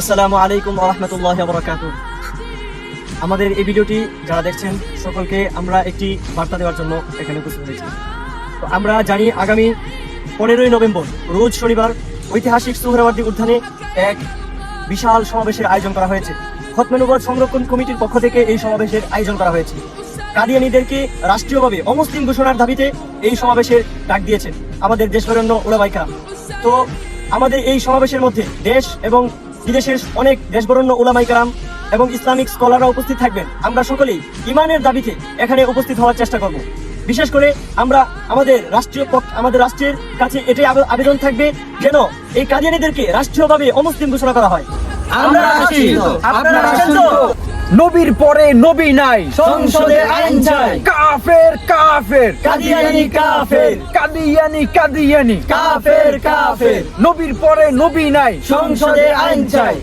আসসালামু আলাইকুম ওয়া রাহমাতুল্লাহি ওয়া বারাকাতুহু। আমাদের এই ভিডিওটি যারা দেখছেন সকলকে আমরা একটি বার্তা দেওয়ার জন্য এখানে উপস্থিত হয়েছি। তো আমরা জানি আগামী 15ই নভেম্বর রোজ শনিবার ঐতিহাসিক সোহরাওয়ার্দী উদ্যানে এক বিশাল সমাবেশের আয়োজন করা হয়েছে। খতমে নবুওয়াত সংরক্ষণ কমিটির পক্ষ থেকে এই সমাবেশের আয়োজন করা হয়েছে। কাদিয়ানীদেরকে রাষ্ট্রীয়ভাবে অমুসলিম ঘোষণার দাবিতে এই সমাবেশের ডাক দিয়েছে আমাদের দেশবরেণ্য ওলামায়ে কেরাম। তো আমাদের এই সমাবেশের মধ্যে দেশ এবং বিদেশের অনেক দেশবরেণ্য ওলামায়ে কেরাম এবং ইসলামিক স্কলাররা উপস্থিত থাকবেন। আমরা সকলেই ইমানের দাবিতে এখানে উপস্থিত হওয়ার চেষ্টা করব। বিশেষ করে আমরা আমাদের রাষ্ট্রের কাছে এটাই আবেদন থাকবে যেন এই কাদিয়ানীদেরকে রাষ্ট্রীয়ভাবে অমুসলিম ঘোষণা করা হয়। আমরা আছি, আপনারা আছেন তো? নবীর পরে নবী নাই, সংসদে আইন চাই। কাফের কাফের, কাদিয়ানী কাফের, কাদিয়ানি কাদিয়ানি, কাফের কাফের, নবীর পরে নবী নাই, সংসদে আইন চাই।